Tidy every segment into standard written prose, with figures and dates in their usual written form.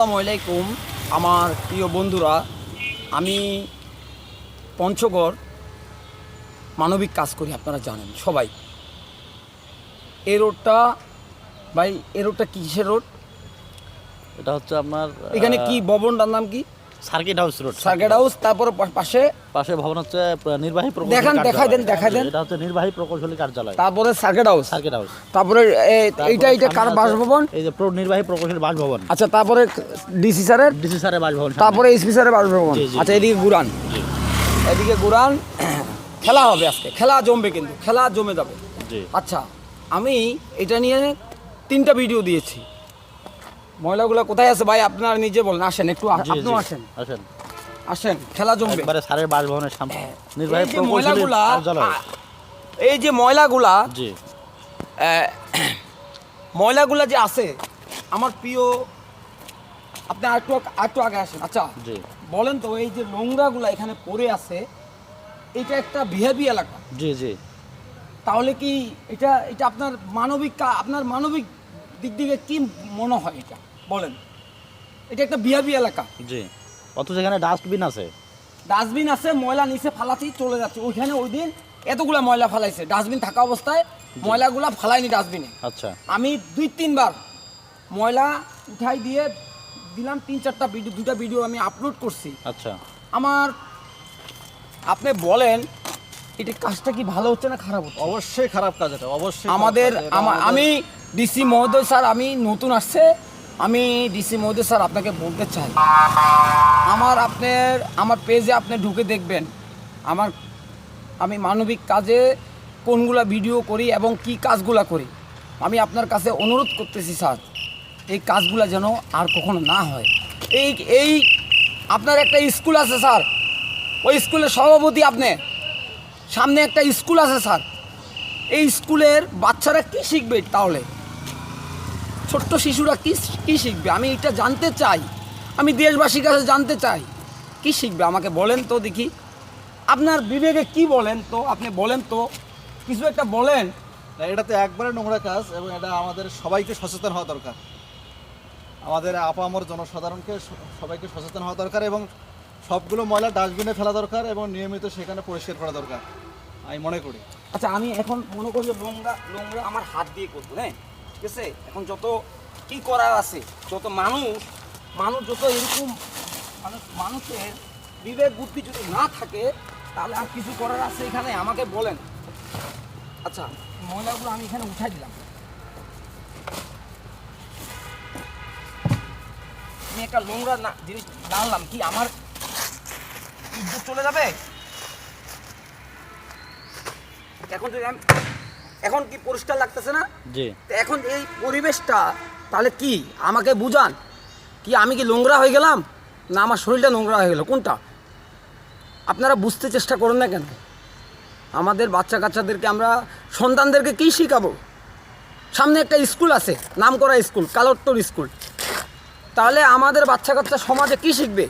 আসসালামু আলাইকুম আমার প্রিয় বন্ধুরা, আমি পঞ্চগড় মানবিক কাজ করি, আপনারা জানেন সবাই। এই রোডটা ভাই, এই রোডটা কিসের রোড? এটা হচ্ছে আপনার এখানে কি ভবনটার নাম কি? Circuit house road. Circuit house, তারপর পাশে ভবন হচ্ছে নির্বাহী প্রকৌশলী দেখান, দেখাই দেন। এটা হচ্ছে নির্বাহী প্রকৌশলী কার্যালয়। তারপরে সার্কিট হাউস, তারপরে এইটা কার বাসভবন? এই যে নির্বাহী প্রকৌশলী বাসভবন। আচ্ছা, তারপরে ডিসি স্যারের বাসভবন, তারপরে এসপি স্যারের বাসভবন। আচ্ছা, এদিকে ঘুরান, এদিকে ঘুরান। খেলা হবে আজকে, খেলা জমবে, কিন্তু খেলা জমে যাবে। আচ্ছা, আমি এটা নিয়ে 3টা ভিডিও দিয়েছি। ময়লাগুলো কোথায় আছে ভাই আপনারা নিজে বলেন। আসেন একটু, আপনিও আসেন, আসেন, খেলা জমবে। একবারে স্যারের বাসভবনের সামনে নির্বাহী এই যে প্রকৌশলী কার্যালয়। এই যে ময়লাগুলা যে আছে, আমার প্রিয়, আপনি একটু আগে আসেন। আচ্ছা, বলেন তো, এই যে নোংরাগুলা এখানে পড়ে আছে, এটা একটা ভিআইপি এলাকা। তাহলে কি এটা আপনার মানবিক দিক থেকে কি মনে হয়? এটা বলেন, এটা একটা ভিআইপি এলাকা। অথচ এখানে ডাস্টবিন আছে, ময়লা নিচে ফালাতেই চলে যাচ্ছে। ওইখানে ওই দিন এতগুলা ময়লা ফালাইছে, ডাস্টবিন থাকা অবস্থায় ময়লাগুলা ফালাইনি ডাস্টবিনে। আচ্ছা, আমি 2-3 বার ময়লা উঠাই দিয়ে দিলাম, 3-4টা ভিডিও, 2টা ভিডিও আমি আপলোড করছি। আচ্ছা, আপনি বলেন, এটা কাজটা কি ভালো হচ্ছে না খারাপ হচ্ছে? অবশ্যই খারাপ কাজ এটা, অবশ্যই। আমি ডিসি মহোদয় স্যার, আমি নতুন আসছে, আমি ডিসি মহোদয় স্যার আপনাকে বলতে চাই, আমার পেজে আপনি ঢুকে দেখবেন আমি মানবিক কাজে কোনগুলা ভিডিও করি এবং কি কাজগুলা করি। আমি আপনার কাছে অনুরোধ করতেছি স্যার, এই কাজগুলা যেন আর কখনো না হয়। এই আপনার একটা স্কুল আছে স্যার, ওই স্কুলের সভাপতি আপনি, সামনে একটা স্কুল আছে স্যার, এই স্কুলের বাচ্চারা কি শিখবে? তাহলে ছোট্ট শিশুরা কি শিখবে? আমি এটা জানতে চাই, আমি দেশবাসীর কাছে জানতে চাই, কি শিখবে আমাকে বলেন তো দেখি। আপনার বিবেকে কি বলেন তো, আপনি বলেন তো, কিছু একটা বলেন। এটা তো একবারে নোংরা কাজ, এবং এটা আমাদের সবাইকে সচেতন হওয়া দরকার। আমাদের আপামর জনসাধারণকে সবাইকে সচেতন হওয়া দরকার, এবং সবগুলো ময়লা ডাস্টবিনে ফেলা দরকার, এবং নিয়মিত সেখানে পরিষ্কার করা দরকার, আমি মনে করি। আচ্ছা, আমি এখন মনে করি যে নোংরা আমার হাত দিয়ে করবো, হ্যাঁ ঠিক আছে। এখন যত কি করার আছে, যত মানুষ যত এরকম মানুষের বিবেক বুদ্ধি যদি না থাকে, তাহলে আর কিছু করার আছে এখানে, আমাকে বলেন। আচ্ছা, ময়লাগুলো আমি এখানে উঠাই দিলাম, আমি একটা নোংরা জিনিস জানলাম, কি আমার ইজ্জত চলে যাবে? এখন কি পরিষ্কার লাগতেছে না? এখন এই পরিবেশটা, তাহলে কি আমাকে বুঝান, কি আমি কি নোংরা হয়ে গেলাম, না আমার শরীরটা নোংরা হয়ে গেল, কোনটা? আপনারা বুঝতে চেষ্টা করুন না কেন? আমাদের বাচ্চা কাচ্চাদেরকে, আমরা সন্তানদেরকে কি শিখাবো? সামনে একটা স্কুল আছে, নাম করা স্কুল, কালোত্তর স্কুল, তাহলে আমাদের বাচ্চা কাচ্চা সমাজে কি শিখবে?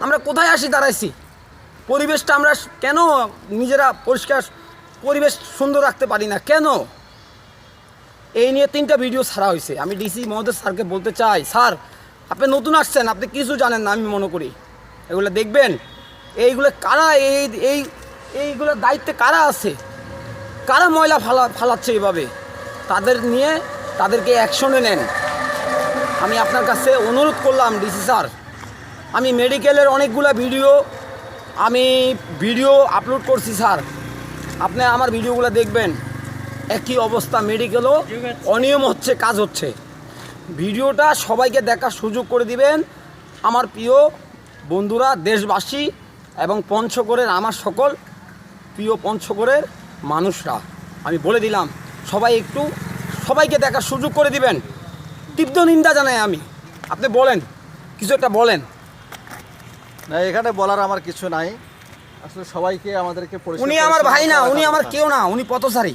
আমরা কোথায় আসি দাঁড়াইছি? পরিবেশটা আমরা কেন নিজেরা পরিষ্কার পরিবেশ সুন্দর রাখতে পারি না কেন? এই নিয়ে 3টা ভিডিও ছাড়া হয়েছে। আমি ডিসি মহোদয় স্যারকে বলতে চাই, স্যার আপনি নতুন আসছেন, আপনি কিছু জানেন না, আমি মনে করি এগুলো দেখবেন। এইগুলো কারা, এইগুলোর দায়িত্বে কারা আছে, কারা ময়লা ফালাচ্ছে এইভাবে, তাদেরকে অ্যাকশনে নেন। আমি আপনার কাছে অনুরোধ করলাম ডিসি স্যার, আমি মেডিকেলের অনেকগুলো ভিডিও আপলোড করছি স্যার, আপনি আমার ভিডিওগুলো দেখবেন। একই অবস্থা, মেডিকেলও অনিয়ম হচ্ছে, কাজ হচ্ছে। ভিডিওটা সবাইকে দেখার সুযোগ করে দিবেন আমার প্রিয় বন্ধুরা, দেশবাসী এবং পঞ্চগড়ের আমার সকল প্রিয় পঞ্চগড়ের মানুষরা। আমি বলে দিলাম, সবাইকে দেখার সুযোগ করে দিবেন। তীব্র নিন্দা জানাই আমি। আপনি বলেন, কিছু একটা বলেন। না, এখানে বলার আমার কিছু নাই, আসলে সবাইকে আমাদেরকে উনি আমার ভাই না, উনি আমার কেউ না, উনি পথচারী।